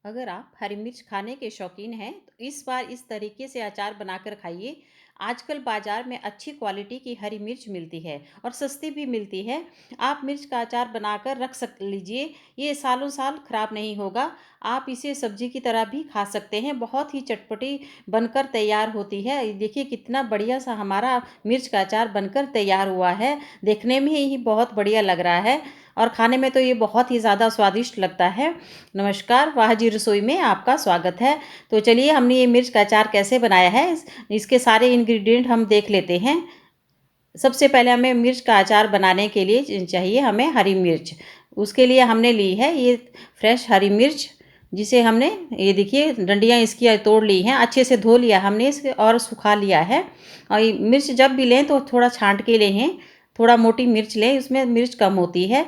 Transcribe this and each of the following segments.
अगर आप हरी मिर्च खाने के शौकीन हैं तो इस बार इस तरीके से अचार बनाकर खाइए। आजकल बाजार में अच्छी क्वालिटी की हरी मिर्च मिलती है और सस्ती भी मिलती है। आप मिर्च का अचार बनाकर रख सक लीजिए। ये सालों साल खराब नहीं होगा। आप इसे सब्जी की तरह भी खा सकते हैं। बहुत ही चटपटी बनकर तैयार होती है। ये देखिए कितना बढ़िया सा हमारा मिर्च का अचार बनकर तैयार हुआ है। देखने में ही बहुत बढ़िया लग रहा है और खाने में तो ये बहुत ही ज़्यादा स्वादिष्ट लगता है। नमस्कार, वाह जी रसोई में आपका स्वागत है। तो चलिए हमने ये मिर्च का अचार कैसे बनाया है इसके सारे इंग्रेडिएंट हम देख लेते हैं। सबसे पहले हमें मिर्च का अचार बनाने के लिए चाहिए हमें हरी मिर्च। उसके लिए हमने ली है ये फ्रेश हरी मिर्च, जिसे हमने ये देखिए डंडियाँ इसकी तोड़ ली हैं, अच्छे से धो लिया हमने इसे और सुखा लिया है। और ये मिर्च जब भी लें तो थोड़ा छांट के लें, थोड़ा मोटी मिर्च लें, इसमें मिर्च कम होती है।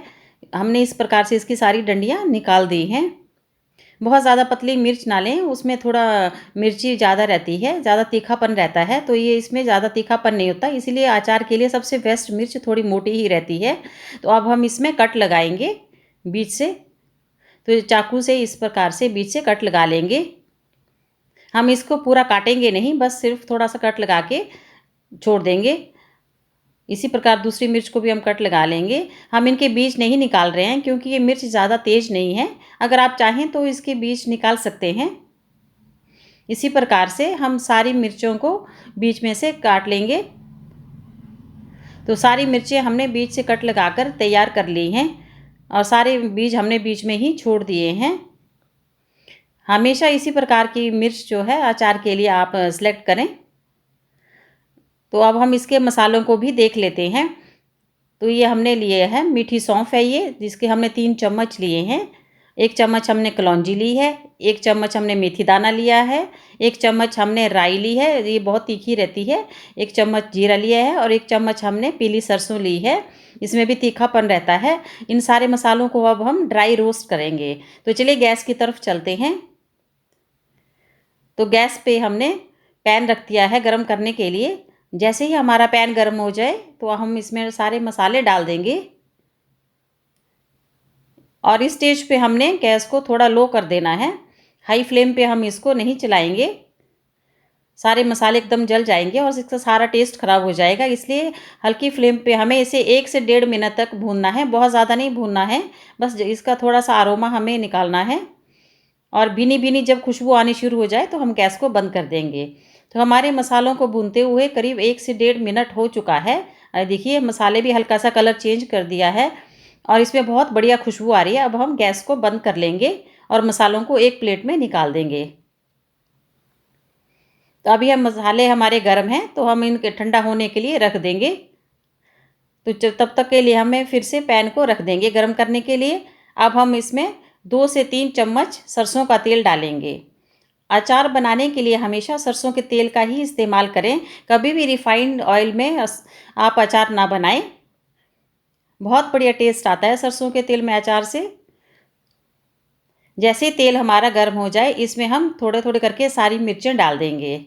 हमने इस प्रकार से इसकी सारी डंडियाँ निकाल दी हैं। बहुत ज़्यादा पतली मिर्च ना लें, उसमें थोड़ा मिर्ची ज़्यादा रहती है, ज़्यादा तीखापन रहता है, तो ये इसमें ज़्यादा तीखापन नहीं होता, इसीलिए अचार के लिए सबसे बेस्ट मिर्च थोड़ी मोटी ही रहती है। तो अब हम इसमें कट लगाएँगे बीच से, तो चाकू से इस प्रकार से बीच से कट लगा लेंगे। हम इसको पूरा काटेंगे नहीं, बस सिर्फ थोड़ा-सा कट लगा के छोड़ देंगे। इसी प्रकार दूसरी मिर्च को भी हम कट लगा लेंगे। हम इनके बीज नहीं निकाल रहे हैं क्योंकि ये मिर्च ज़्यादा तेज़ नहीं है। अगर आप चाहें तो इसके बीज निकाल सकते हैं। इसी प्रकार से हम सारी मिर्चों को बीच में से काट लेंगे। तो सारी मिर्चें हमने बीच से कट लगाकर तैयार कर ली हैं और सारे बीज हमने बीच में ही छोड़ दिए हैं। हमेशा इसी प्रकार की मिर्च जो है अचार के लिए आप सेलेक्ट करें। तो अब हम इसके मसालों को भी देख लेते हैं। तो ये हमने लिए हैं मीठी सौंफ है ये, जिसके हमने 3 चम्मच लिए हैं। 1 चम्मच हमने कलौंजी ली है, 1 चम्मच हमने मेथी दाना लिया है, 1 चम्मच हमने राई ली है, ये बहुत तीखी रहती है, 1 चम्मच जीरा लिया है और 1 चम्मच हमने पीली सरसों ली है, इसमें भी तीखापन रहता है। इन सारे मसालों को अब हम ड्राई रोस्ट करेंगे। तो चलिए गैस की तरफ चलते हैं। तो गैस पे हमने पैन रख दिया है गरम करने के लिए। जैसे ही हमारा पैन गरम हो जाए तो हम इसमें सारे मसाले डाल देंगे और इस स्टेज पे हमने गैस को थोड़ा लो कर देना है। हाई फ्लेम पे हम इसको नहीं चलाएंगे, सारे मसाले एकदम जल जाएंगे और इसका सारा टेस्ट खराब हो जाएगा। इसलिए हल्की फ्लेम पे हमें इसे 1 से 1.5 मिनट तक भूनना है, बहुत ज़्यादा नहीं भूनना है, बस इसका थोड़ा सा अरोमा हमें निकालना है। और भीनी भीनी जब खुशबू आनी शुरू हो जाए तो हम गैस को बंद कर देंगे। तो हमारे मसालों को भूनते हुए करीब 1 से 1.5 मिनट हो चुका है। देखिए मसाले भी हल्का सा कलर चेंज कर दिया है और इसमें बहुत बढ़िया खुशबू आ रही है। अब हम गैस को बंद कर लेंगे और मसालों को एक प्लेट में निकाल देंगे। तो अभी हम मसाले हमारे गर्म हैं तो हम इनके ठंडा होने के लिए रख देंगे। तो तब तक के लिए हमें फिर से पैन को रख देंगे गर्म करने के लिए। अब हम इसमें 2 से 3 चम्मच सरसों का तेल डालेंगे। अचार बनाने के लिए हमेशा सरसों के तेल का ही इस्तेमाल करें। कभी भी रिफाइंड ऑयल में आप अचार ना बनाएं। बहुत बढ़िया टेस्ट आता है सरसों के तेल में अचार से। जैसे ही तेल हमारा गर्म हो जाए इसमें हम थोड़े थोड़े करके सारी मिर्चें डाल देंगे।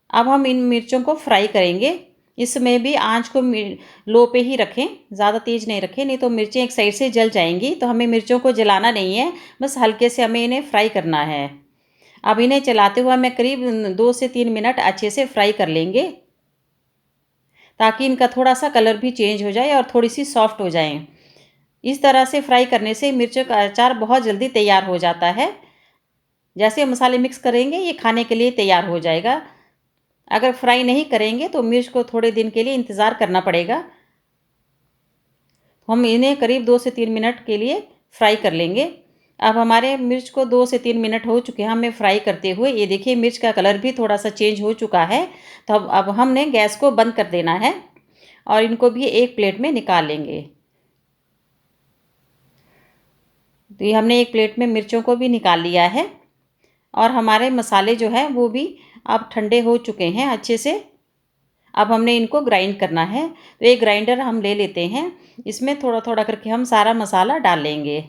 अब हम इन मिर्चों को फ्राई करेंगे। इसमें भी आंच को लो पे ही रखें, ज़्यादा तेज़ नहीं रखें, नहीं तो मिर्चें एक साइड से जल जाएंगी। तो हमें मिर्चों को जलाना नहीं है, बस हल्के से हमें इन्हें फ्राई करना है। अब इन्हें चलाते हुए हमें करीब 2 से 3 मिनट अच्छे से फ्राई कर लेंगे, ताकि इनका थोड़ा सा कलर भी चेंज हो जाए और थोड़ी सी सॉफ्ट हो जाएं। इस तरह से फ्राई करने से मिर्चों का अचार बहुत जल्दी तैयार हो जाता है। जैसे मसाले मिक्स करेंगे ये खाने के लिए तैयार हो जाएगा। अगर फ्राई नहीं करेंगे तो मिर्च को थोड़े दिन के लिए इंतज़ार करना पड़ेगा। हम इन्हें करीब 2 से 3 मिनट के लिए फ्राई कर लेंगे। अब हमारे मिर्च को 2 से 3 मिनट हो चुके हैं हमें फ्राई करते हुए। ये देखिए मिर्च का कलर भी थोड़ा सा चेंज हो चुका है। तो अब हमने गैस को बंद कर देना है और इनको भी एक प्लेट में निकाल लेंगे। तो ये हमने एक प्लेट में मिर्चों को भी निकाल लिया है और हमारे मसाले जो हैं वो भी अब ठंडे हो चुके हैं अच्छे से। अब हमने इनको ग्राइंड करना है। तो एक ग्राइंडर हम ले लेते हैं, इसमें थोड़ा थोड़ा करके हम सारा मसाला डाल लेंगे।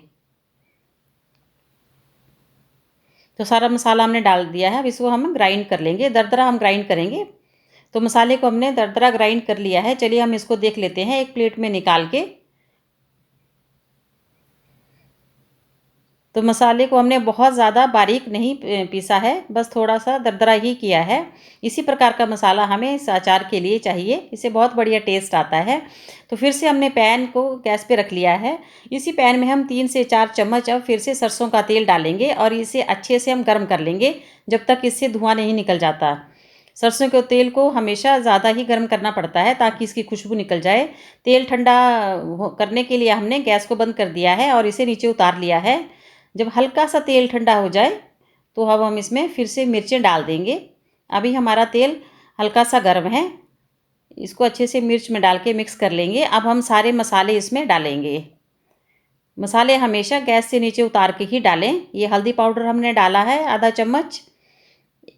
तो सारा मसाला हमने डाल दिया है, अब इसको हम ग्राइंड कर लेंगे, दरदरा हम ग्राइंड करेंगे। तो मसाले को हमने दरदरा ग्राइंड कर लिया है। चलिए हम इसको देख लेते हैं एक प्लेट में निकाल के। तो मसाले को हमने बहुत ज़्यादा बारीक नहीं पीसा है, बस थोड़ा-सा दरदरा ही किया है। इसी प्रकार का मसाला हमें इस अचार के लिए चाहिए, इससे बहुत बढ़िया टेस्ट आता है। तो फिर से हमने पैन को गैस पे रख लिया है। इसी पैन में हम 3 से 4 चम्मच अब फिर से सरसों का तेल डालेंगे और इसे अच्छे से हम गरम कर लेंगे, जब तक इससे धुआँ नहीं निकल जाता। सरसों के तेल को हमेशा ज़्यादा ही गर्म करना पड़ता है ताकि इसकी खुशबू निकल जाए। तेल ठंडा करने के लिए हमने गैस को बंद कर दिया है और इसे नीचे उतार लिया है। जब हल्का सा तेल ठंडा हो जाए तो अब हम इसमें फिर से मिर्चें डाल देंगे। अभी हमारा तेल हल्का सा गर्म है, इसको अच्छे से मिर्च में डाल के मिक्स कर लेंगे। अब हम सारे मसाले इसमें डालेंगे। मसाले हमेशा गैस से नीचे उतार के ही डालें। ये हल्दी पाउडर हमने डाला है आधा चम्मच,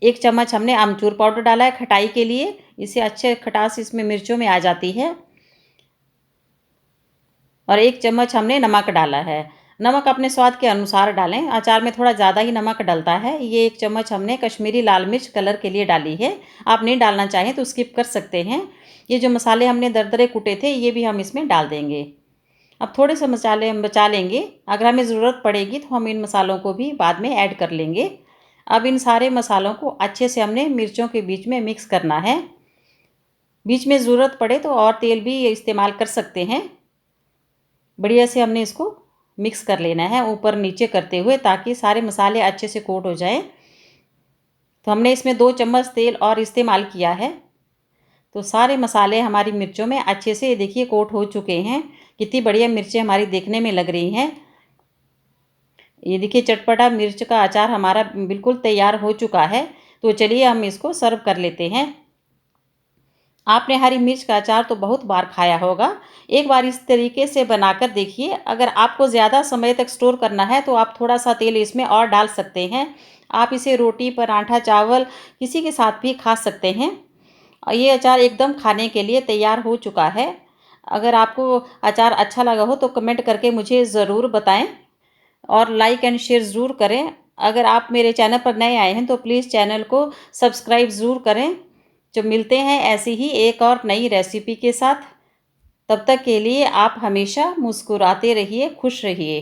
1 चम्मच हमने आमचूर पाउडर डाला है खटाई के लिए, इससे अच्छे खटास इसमें मिर्चों में आ जाती है। और 1 चम्मच हमने नमक डाला है। नमक अपने स्वाद के अनुसार डालें, अचार में थोड़ा ज़्यादा ही नमक डलता है। ये 1 चम्मच हमने कश्मीरी लाल मिर्च कलर के लिए डाली है। आप नहीं डालना चाहें तो स्किप कर सकते हैं। ये जो मसाले हमने दरदरे कूटे थे, ये भी हम इसमें डाल देंगे। अब थोड़े से मसाले हम बचा लेंगे, अगर हमें ज़रूरत पड़ेगी तो हम इन मसालों को भी बाद में ऐड कर लेंगे। अब इन सारे मसालों को अच्छे से हमने मिर्चों के बीच में मिक्स करना है। बीच में ज़रूरत पड़े तो और तेल भी इस्तेमाल कर सकते हैं। बढ़िया से हमने इसको मिक्स कर लेना है ऊपर नीचे करते हुए, ताकि सारे मसाले अच्छे से कोट हो जाएं। तो हमने इसमें 2 चम्मच तेल और इस्तेमाल किया है। तो सारे मसाले हमारी मिर्चों में अच्छे से देखिए कोट हो चुके हैं। कितनी बढ़िया मिर्चें हमारी देखने में लग रही हैं। ये देखिए चटपटा मिर्च का अचार हमारा बिल्कुल तैयार हो चुका है। तो चलिए हम इसको सर्व कर लेते हैं। आपने हरी मिर्च का अचार तो बहुत बार खाया होगा। एक बार इस तरीके से बनाकर देखिए। अगर आपको ज़्यादा समय तक स्टोर करना है तो आप थोड़ा-सा तेल इसमें और डाल सकते हैं। आप इसे रोटी, पराठा, चावल किसी के साथ भी खा सकते हैं। ये अचार एकदम खाने के लिए तैयार हो चुका है। अगर आपको अचार अच्छा लगा हो तो कमेंट करके मुझे ज़रूर बताएँ और लाइक एंड शेयर ज़रूर करें। अगर आप मेरे चैनल पर नए आए हैं तो प्लीज़ चैनल को सब्सक्राइब ज़रूर करें। जो मिलते हैं ऐसी ही एक और नई रेसिपी के साथ। तब तक के लिए आप हमेशा मुस्कुराते रहिए, खुश रहिए।